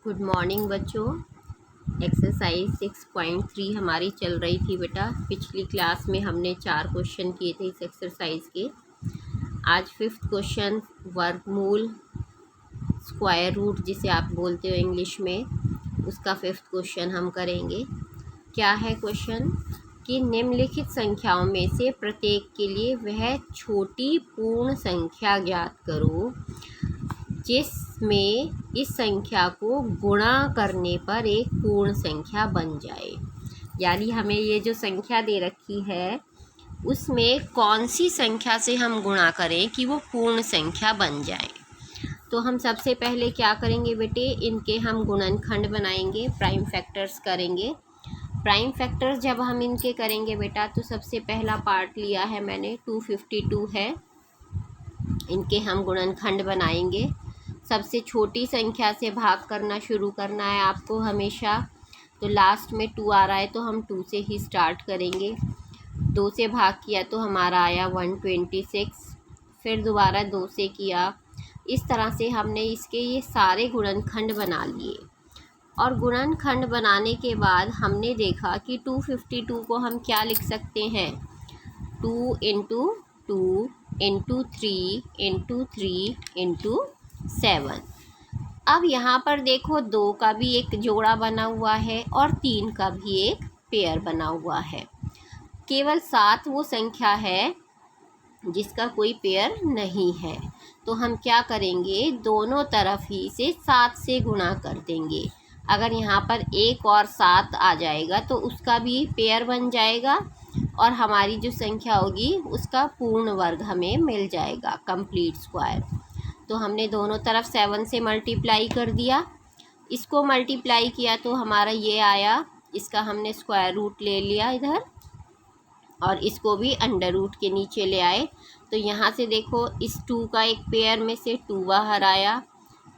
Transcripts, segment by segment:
Good morning बच्चों। Exercise 6.3 हमारी चल रही थी बेटा। पिछली क्लास में हमने 4 क्वेश्चन किए थे इस एक्सरसाइज के। आज 5th क्वेश्चन वर्गमूल स्क्वायर रूट जिसे आप बोलते हो इंग्लिश में, उसका 5th क्वेश्चन हम करेंगे। क्या है क्वेश्चन कि निम्नलिखित संख्याओं में से प्रत्येक के लिए वह छोटी पूर्ण संख्या ज्ञात करो जिसमें इस संख्या को गुणा करने पर एक पूर्ण संख्या बन जाए। यानी हमें ये जो संख्या दे रखी है उसमें कौन सी संख्या से हम गुणा करें कि वो पूर्ण संख्या बन जाए। तो हम सबसे पहले क्या करेंगे बेटे, इनके हम गुणनखंड बनाएंगे, प्राइम फैक्टर्स करेंगे। प्राइम फैक्टर्स जब हम इनके करेंगे बेटा, तो सबसे पहला पार्ट लिया है मैंने 252 है। इनके हम गुणनखंड बनाएंगे। सबसे छोटी संख्या से भाग करना शुरू करना है आपको हमेशा। तो लास्ट में 2 आ रहा है तो हम 2 से ही स्टार्ट करेंगे। 2 से भाग किया तो हमारा आया 126। फिर दोबारा 2 से किया। इस तरह से हमने इसके ये सारे गुणनखंड बना लिए। और गुणनखंड बनाने के बाद हमने देखा कि 252 को हम क्या लिख सकते हैं, 2 इंटू 2 इंटू 3 इंटू 3 इंटू 7। अब यहाँ पर देखो 2 का भी एक जोड़ा बना हुआ है और 3 का भी एक पेयर बना हुआ है। केवल 7 वो संख्या है जिसका कोई पेयर नहीं है। तो हम क्या करेंगे, दोनों तरफ ही से 7 से गुणा कर देंगे। अगर यहाँ पर 1 और 7 आ जाएगा तो उसका भी पेयर बन जाएगा और हमारी जो संख्या होगी उसका पूर्ण वर्ग हमें मिल जाएगा, कंप्लीट स्क्वायर। तो हमने दोनों तरफ 7 से मल्टीप्लाई कर दिया। इसको मल्टीप्लाई किया तो हमारा ये आया, इसका हमने स्क्वायर रूट ले लिया इधर और इसको भी अंडर रूट के नीचे ले आए। तो यहाँ से देखो इस 2 का एक पेयर में से 2 बाहर आया,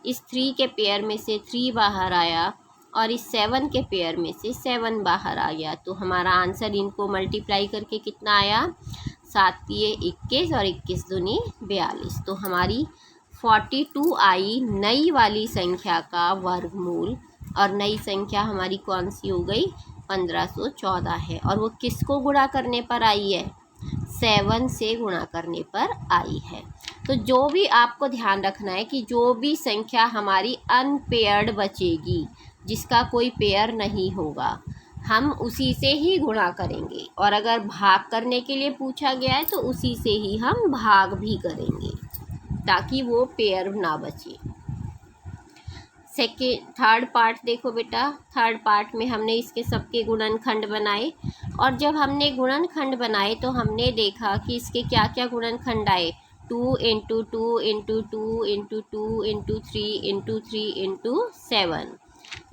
इस 3 के पेयर में से 3 बाहर आया और इस 7 के पेयर में से 7 बाहर आ गया। तो हमारा आंसर इनको मल्टीप्लाई करके कितना आया, 7 तिये 21 और 21 दूनी 42। तो हमारी 42 आई नई वाली संख्या का वर्गमूल। और नई संख्या हमारी कौन सी हो गई, 1514 है। और वो किसको गुणा करने पर आई है, 7 से गुणा करने पर आई है। तो जो भी आपको ध्यान रखना है कि जो भी संख्या हमारी अनपेयर्ड बचेगी, जिसका कोई पेयर नहीं होगा, हम उसी से ही गुणा करेंगे। और अगर भाग करने के लिए पूछा गया है तो उसी से ही हम भाग भी करेंगे ताकि वो पेयर ना बचे। थर्ड पार्ट देखो बेटा, थर्ड पार्ट में हमने इसके सबके गुणनखंड बनाए। और जब हमने गुणनखंड बनाए तो हमने देखा कि इसके क्या क्या गुणनखंड आए, 2 into 2 into 2 into 2 into 3 into 3 into 7।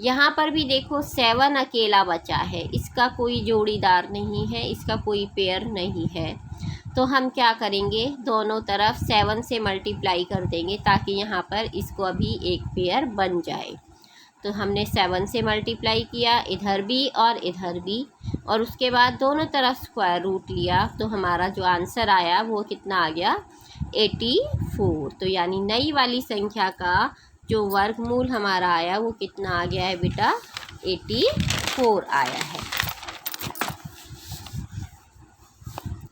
यहाँ पर भी देखो 7 अकेला बचा है, इसका कोई जोड़ीदार नहीं है, इसका कोई पेयर नहीं है। तो हम क्या करेंगे, दोनों तरफ 7 से मल्टीप्लाई कर देंगे ताकि यहाँ पर इसको अभी एक पेयर बन जाए। तो हमने 7 से मल्टीप्लाई किया इधर भी और इधर भी, और उसके बाद दोनों तरफ स्क्वायर रूट लिया। तो हमारा जो आंसर आया वो कितना आ गया, 84। तो यानी नई वाली संख्या का जो वर्गमूल हमारा आया वो कितना आ गया है बेटा, 84 आया है।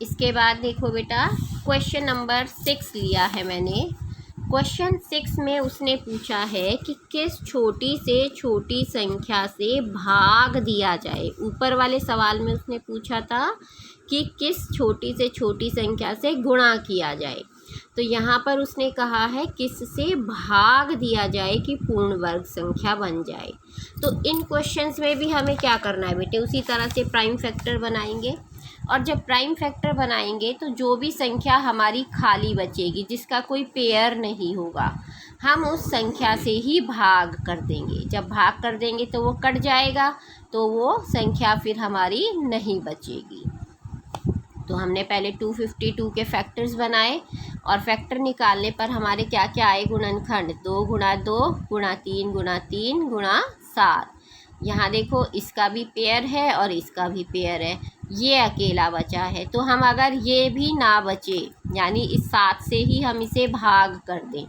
इसके बाद देखो बेटा, क्वेश्चन नंबर 6 लिया है मैंने। क्वेश्चन 6 में उसने पूछा है कि किस छोटी से छोटी संख्या से भाग दिया जाए। ऊपर वाले सवाल में उसने पूछा था कि किस छोटी से छोटी संख्या से गुणा किया जाए। तो यहाँ पर उसने कहा है किससे भाग दिया जाए कि पूर्ण वर्ग संख्या बन जाए। तो इन क्वेश्चंस में भी हमें क्या करना है बेटे, उसी तरह से प्राइम फैक्टर बनाएंगे। और जब प्राइम फैक्टर बनाएंगे तो जो भी संख्या हमारी खाली बचेगी, जिसका कोई पेयर नहीं होगा, हम उस संख्या से ही भाग कर देंगे। जब भाग कर देंगे तो वो कट जाएगा, तो वो संख्या फिर हमारी नहीं बचेगी। तो हमने पहले 252 के फैक्टर्स बनाए और फैक्टर निकालने पर हमारे क्या क्या आए, गुणनखंड 2 गुणा 2 गुणा 3 गुणा 3 गुणा 7। यहाँ देखो इसका भी पेयर है और इसका भी पेयर है, ये अकेला बचा है। तो हम अगर ये भी ना बचे, यानी इस 7 से ही हम इसे भाग कर दें,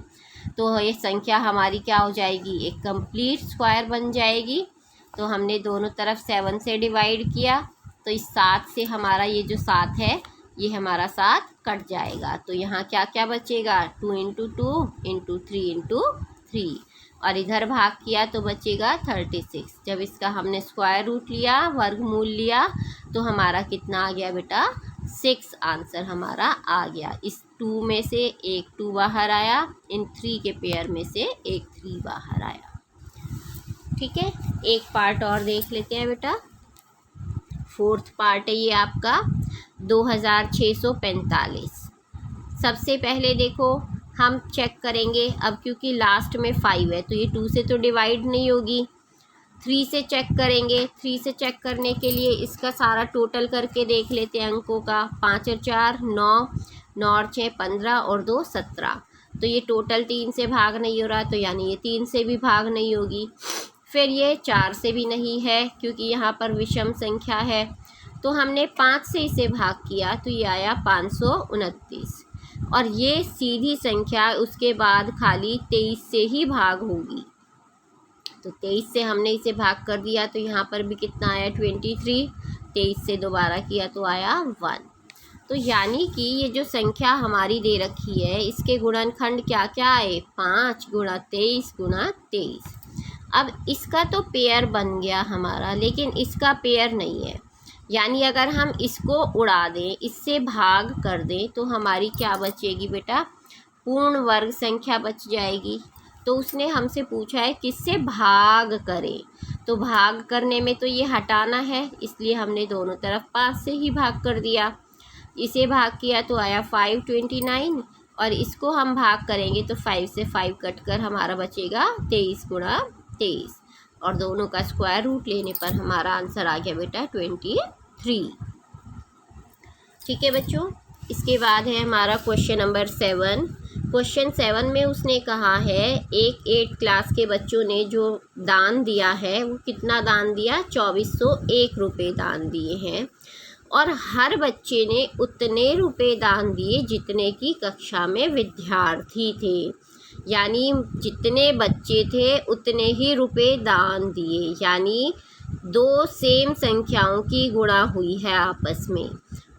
तो ये संख्या हमारी क्या हो जाएगी, एक कंप्लीट स्क्वायर बन जाएगी। तो हमने दोनों तरफ 7 से डिवाइड किया, तो इस 7 से हमारा ये जो 7 है ये हमारा 7 कट जाएगा। तो यहाँ क्या क्या बचेगा, 2 इंटू 2 इंटू 3 इंटू 3, और इधर भाग किया तो बचेगा 36। जब इसका हमने स्क्वायर रूट लिया, वर्गमूल लिया, तो हमारा कितना आ गया बेटा, 6 आंसर हमारा आ गया। इस 2 में से एक 2 बाहर आया, इन 3 के पेयर में से एक 3 बाहर आया। ठीक है, एक पार्ट और देख लेते हैं बेटा। 4th पार्ट है ये आपका 2645। सबसे पहले देखो हम चेक करेंगे, अब क्योंकि लास्ट में 5 है तो ये 2 से तो डिवाइड नहीं होगी, 3 से चेक करेंगे। 3 से चेक करने के लिए इसका सारा टोटल करके देख लेते हैं अंकों का। 5 और 4 9, 9 और 6 15 और 2 17। तो ये टोटल 3 से भाग नहीं हो रहा, तो यानी ये 3 से भी भाग नहीं होगी। फिर ये 4 से भी नहीं है क्योंकि यहाँ पर विषम संख्या है। तो हमने 5 से इसे भाग किया तो ये आया 529, और ये सीधी संख्या उसके बाद खाली 23 से ही भाग होगी। तो 23 से हमने इसे भाग कर दिया तो यहाँ पर भी कितना आया 23। 23 से दोबारा किया तो आया 1। तो यानी कि ये जो संख्या हमारी दे रखी है इसके गुणनखंड क्या क्या आए, 5 गुणा 23 गुणा 23। अब इसका तो पेयर बन गया हमारा, लेकिन इसका पेयर नहीं है। यानी अगर हम इसको उड़ा दें, इससे भाग कर दें, तो हमारी क्या बचेगी बेटा, पूर्ण वर्ग संख्या बच जाएगी। तो उसने हमसे पूछा है किससे भाग करें, तो भाग करने में तो ये हटाना है, इसलिए हमने दोनों तरफ 5 से ही भाग कर दिया। इसे भाग किया तो आया 529, और इसको हम भाग करेंगे तो 5 से 5 कट कर हमारा बचेगा 23 गुणा 23, और दोनों का स्क्वायर रूट लेने पर हमारा आंसर आ गया बेटा 23। ठीक है बच्चों, इसके बाद है हमारा क्वेश्चन नंबर 7। क्वेश्चन 7 में उसने कहा है एक 8th क्लास के बच्चों ने जो दान दिया है वो कितना दान दिया, 2401 रुपये दान दिए हैं, और हर बच्चे ने उतने रुपए दान दिए जितने की कक्षा में विद्यार्थी थे। यानी जितने बच्चे थे उतने ही रुपए दान दिए, यानी 2 सेम संख्याओं की गुणा हुई है आपस में,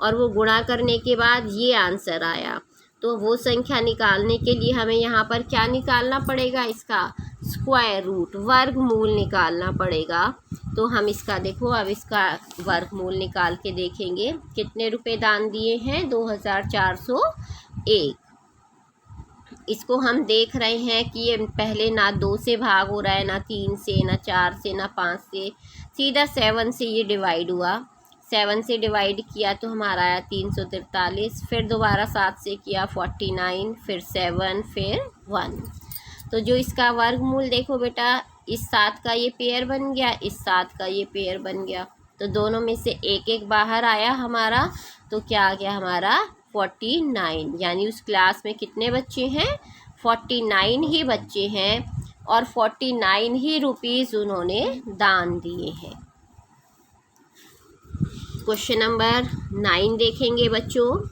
और वो गुणा करने के बाद ये आंसर आया। तो वो संख्या निकालने के लिए हमें यहाँ पर क्या निकालना पड़ेगा, इसका स्क्वायर रूट, वर्गमूल निकालना पड़ेगा। तो हम इसका देखो, अब इसका वर्गमूल निकाल के देखेंगे कितने रुपए दान दिए हैं, 2401। इसको हम देख रहे हैं कि ये पहले ना 2 से भाग हो रहा है, ना 3 से, ना 4 से, ना 5 से, सीधा 7 से ये डिवाइड हुआ। 7 से डिवाइड किया तो हमारा आया 343, फिर दोबारा 7 से किया 49, फिर 7, फिर 1। तो जो इसका वर्गमूल देखो बेटा, इस 7 का ये पेयर बन गया, इस 7 का ये पेयर बन गया, तो दोनों में से एक एक बाहर आया हमारा। तो क्या आ गया हमारा 49, यानी उस क्लास में कितने बच्चे हैं, 49 ही बच्चे हैं, और 49 ही रुपीज़ उन्होंने दान दिए हैं। क्वेश्चन नंबर 9 देखेंगे बच्चों।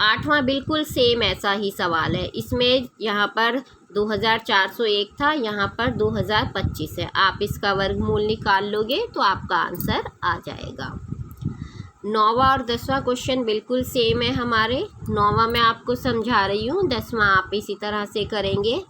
8वां बिल्कुल सेम ऐसा ही सवाल है। इसमें यहाँ पर 2401 था, यहाँ पर 2025 है। आप इसका वर्गमूल निकाल लोगे तो आपका आंसर आ जाएगा। 9वां और 10वां क्वेश्चन बिल्कुल सेम है हमारे। 9वां मैं आपको समझा रही हूँ, 10वां आप इसी तरह से करेंगे।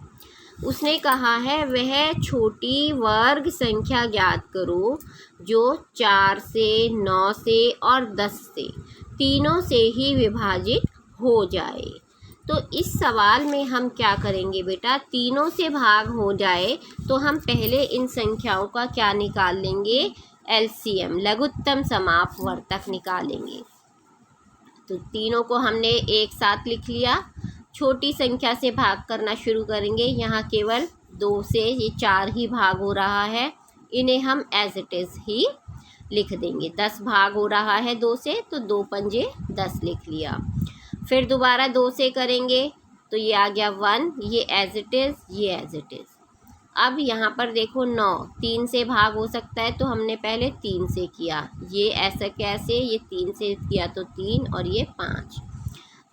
उसने कहा है वह छोटी वर्ग संख्या ज्ञात करो जो 4 से, 9 से और 10 से, तीनों से ही विभाजित हो जाए। तो इस सवाल में हम क्या करेंगे बेटा, तीनों से भाग हो जाए तो हम पहले इन संख्याओं का क्या निकाल लेंगे, एलसीएम, लघुत्तम समापवर्तक निकालेंगे। तो तीनों को हमने एक साथ लिख लिया। छोटी संख्या से भाग करना शुरू करेंगे। यहाँ केवल 2 से ये 4 ही भाग हो रहा है, इन्हें हम एज इट इज़ ही लिख देंगे। 10 भाग हो रहा है 2 से, तो 2 पंजे 10 लिख लिया। फिर दोबारा 2 से करेंगे तो ये आ गया 1, ये एज इट इज़, ये एज इट इज़। अब यहाँ पर देखो 9, 3 से भाग हो सकता है तो हमने पहले 3 से किया, ये ऐसा कैसे, ये 3 से किया तो 3 और ये 5।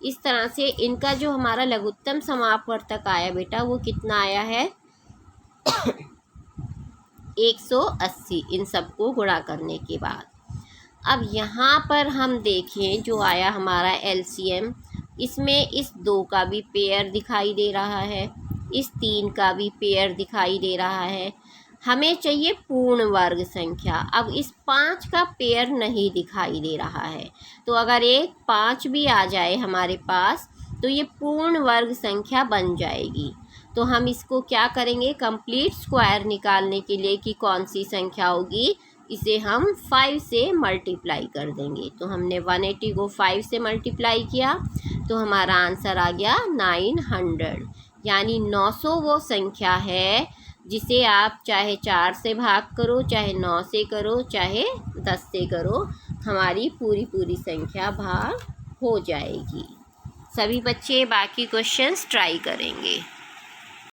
इस तरह से इनका जो हमारा लघुत्तम समापवर्तक आया बेटा वो कितना आया है 180, इन सबको गुणा करने के बाद। अब यहाँ पर हम देखें जो आया हमारा एलसीएम, इसमें इस 2 का भी पेयर दिखाई दे रहा है, इस 3 का भी पेयर दिखाई दे रहा है। हमें चाहिए पूर्ण वर्ग संख्या। अब इस 5 का पेयर नहीं दिखाई दे रहा है, तो अगर एक 5 भी आ जाए हमारे पास तो ये पूर्ण वर्ग संख्या बन जाएगी। तो हम इसको क्या करेंगे, कंप्लीट स्क्वायर निकालने के लिए कि कौन सी संख्या होगी, इसे हम 5 से मल्टीप्लाई कर देंगे। तो हमने 180 को 5 से मल्टीप्लाई किया तो हमारा आंसर आ गया 900, यानी 900 वो संख्या है जिसे आप चाहे 4 से भाग करो, चाहे 9 से करो, चाहे 10 से करो, हमारी पूरी संख्या भाग हो जाएगी। सभी बच्चे बाकी क्वेश्चंस ट्राई करेंगे।